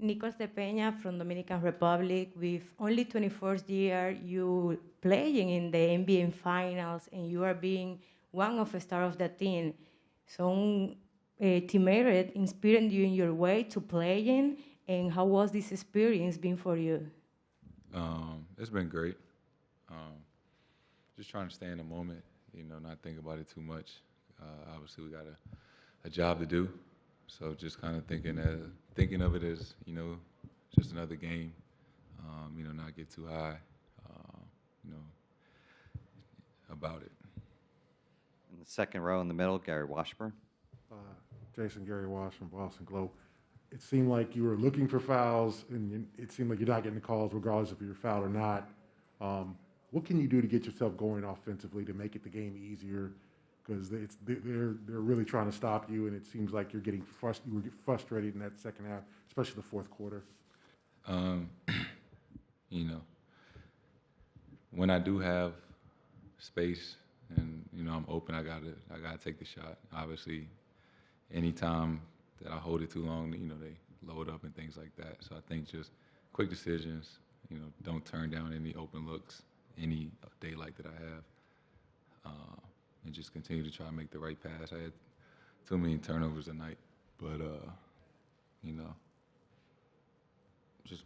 Nicos de Peña from Dominican Republic. With only 24th year, you playing in the NBA Finals, and you are being one of the stars of the team. Some teammate inspired you in your way to playing, and how was this experience been for you? It's been great. Just trying to stay in the moment, not think about it too much. Obviously, we got a job to do, so just kind of thinking of it as, just another game. Not get too high, about it. In the second row in the middle, Gary Washburn. Jason, Gary Wash from Boston Globe. It seemed like you were looking for fouls, and it seemed like you're not getting the calls regardless if you're fouled or not. What can you do to get yourself going offensively to make it the game easier? Because they're really trying to stop you, and it seems like you were frustrated in that second half, especially the fourth quarter. When I do have space and I'm open, I gotta take the shot. Obviously, anytime that I hold it too long, they load up and things like that. So I think just quick decisions, don't turn down any open looks, any daylight that I have, and just continue to try to make the right pass. I had too many turnovers tonight, but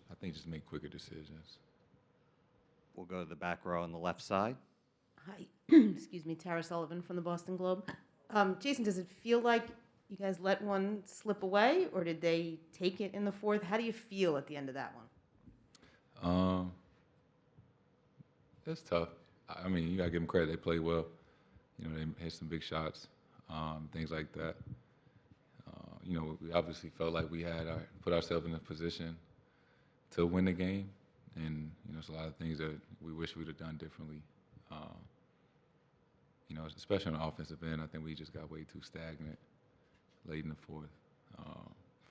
I think just make quicker decisions. We'll go to the back row on the left side. Hi, excuse me, Tara Sullivan from the Boston Globe. Jayson, does it feel like you guys let one slip away, or did they take it in the fourth? How do you feel at the end of that one? It's tough. I mean, you gotta give them credit. They played well. They hit some big shots, things like that. We obviously felt like we had put ourselves in a position to win the game, and it's a lot of things that we wish we'd have done differently. Especially on the offensive end, I think we just got way too stagnant late in the fourth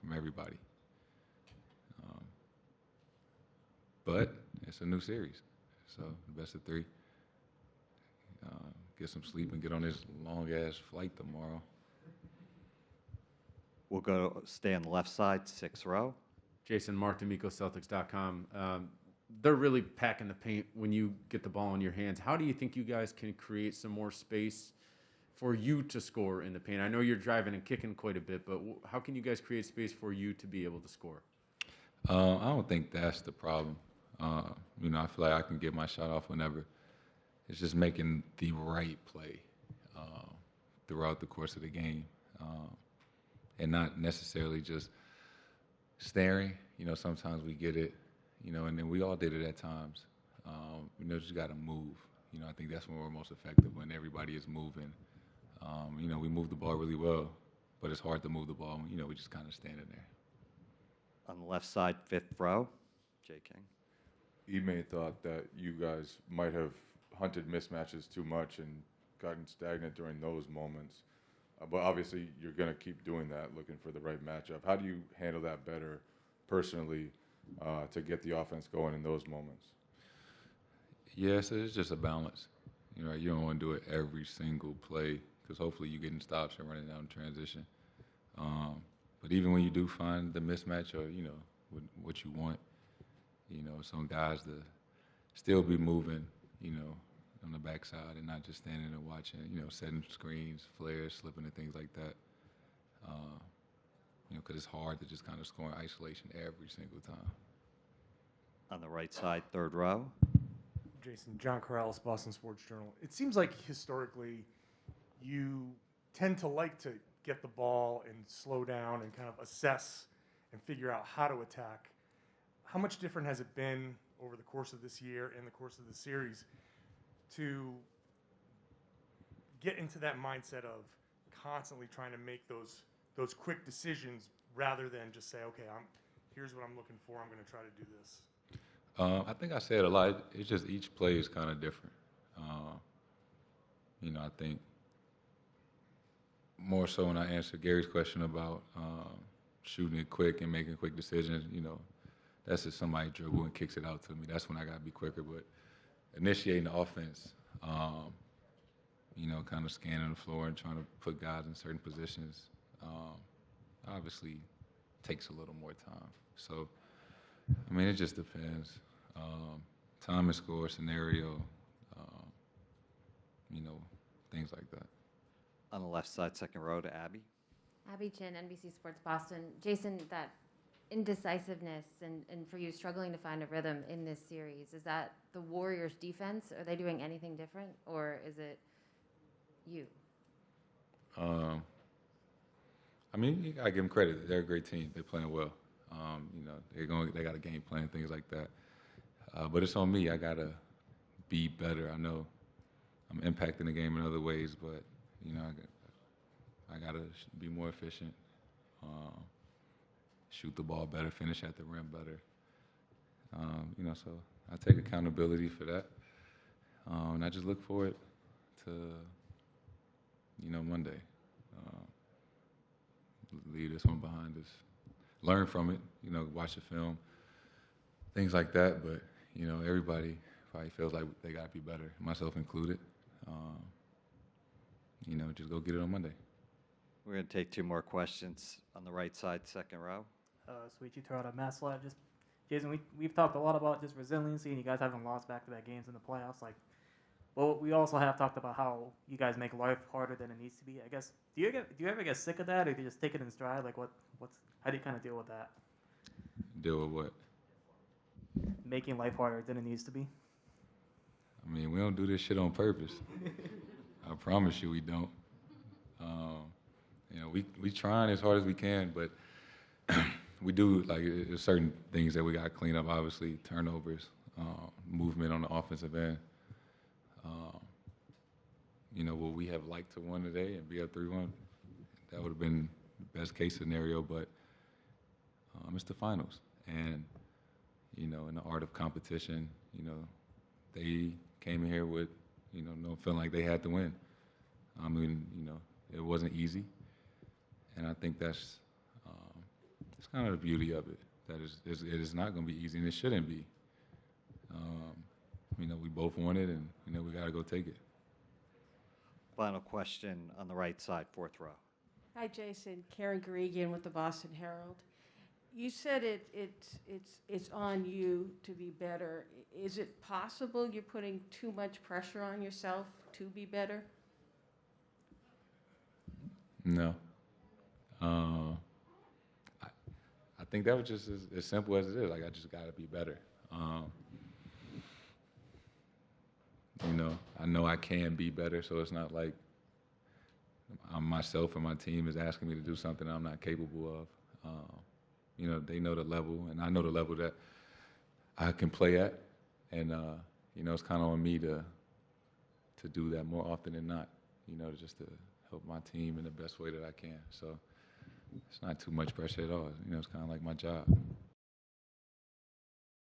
from everybody. But it's a new series, so the best of three. Get some sleep and get on this long-ass flight tomorrow. We'll stay on the left side, sixth row. Jason, Mark D'Amico, Celtics.com. They're really packing the paint when you get the ball in your hands. How do you think you guys can create some more space for you to score in the paint? I know you're driving and kicking quite a bit, but how can you guys create space for you to be able to score? I don't think that's the problem. I feel like I can get my shot off whenever. It's just making the right play throughout the course of the game, and not necessarily just staring. Sometimes we get it, and then we all did it at times. Just got to move. I think that's when we're most effective, when everybody is moving. We move the ball really well, but it's hard to move the ball. We just kind of standing there. On the left side, fifth row, Jay King. Ime thought that you guys might have hunted mismatches too much and gotten stagnant during those moments. But obviously, you're going to keep doing that, looking for the right matchup. How do you handle that better personally to get the offense going in those moments? Yes, it's just a balance. You don't want to do it every single play because hopefully you're getting stops and running down transition. But even when you do find the mismatch or, what you want, some guys to still be moving, on the backside and not just standing and watching, setting screens, flares, slipping and things like that. Because it's hard to just kind of score in isolation every single time. On the right side, third row. Jayson, John Corrales, Boston Sports Journal. It seems like historically you tend to like to get the ball and slow down and kind of assess and figure out how to attack. How much different has it been over the course of this year and the course of the series to get into that mindset of constantly trying to make those quick decisions rather than just say, okay, here's what I'm looking for, I'm going to try to do this? I think I said a lot. It's just each play is kind of different. I think more so when I answered Gary's question about shooting it quick and making quick decisions, that's if somebody dribble and kicks it out to me. That's when I got to be quicker. But initiating the offense, kind of scanning the floor and trying to put guys in certain positions, obviously takes a little more time. So, I mean, it just depends. Time and score, scenario, you know, things like that. On the left side, second row to Abby. Abby Chin, NBC Sports Boston. Jayson, that indecisiveness and for you struggling to find a rhythm in this series, is that the Warriors' defense? Are they doing anything different, or is it you? I mean, you gotta give them credit. They're a great team. They're playing well. You know, they got a game plan, things like that. But it's on me. I gotta be better. I know I'm impacting the game in other ways, but you know, I gotta be more efficient, shoot the ball better, finish at the rim better. You know, so I take accountability for that, and I just look forward to, you know, Monday. Leave this one behind us. Learn from it, you know, watch the film, things like that. But, you know, everybody probably feels like they got to be better, myself included. You know, just go get it on Monday. We're going to take two more questions on the right side, second row. Sweet, you throw out a mass slide. Just, Jayson, we've talked a lot about just resiliency, and you guys haven't lost back-to-back games in the playoffs. Like, well, we also have talked about how you guys make life harder than it needs to be. I guess, do you ever get sick of that, or do you just take it in stride? Like, how do you kind of deal with that? Deal with what? Making life harder than it needs to be. I mean, we don't do this shit on purpose. I promise you we don't. You know, we trying as hard as we can, but we do, like, there's certain things that we got to clean up, obviously, turnovers, movement on the offensive end. You know, would we have liked to win today and be up 3-1? That would have been the best case scenario, but it's the finals. And, you know, in the art of competition, you know, they came in here with, you know, no feeling like they had to win. I mean, you know, it wasn't easy. And I think that's kind of the beauty of it, that it is not going to be easy, and it shouldn't be. You know, we both won it, and, you know, we got to go take it. Final question on the right side, fourth row. Hi, Jayson. Karen Garrigian with the Boston Herald. You said it's on you to be better. Is it possible you're putting too much pressure on yourself to be better? No. I think that was just as simple as it is. Like, I just got to be better. You know I can be better, so it's not like myself or my team is asking me to do something I'm not capable of. You know, they know the level, and I know the level that I can play at, and you know, it's kind of on me to do that more often than not. You know, just to help my team in the best way that I can. So it's not too much pressure at all. You know, it's kind of like my job.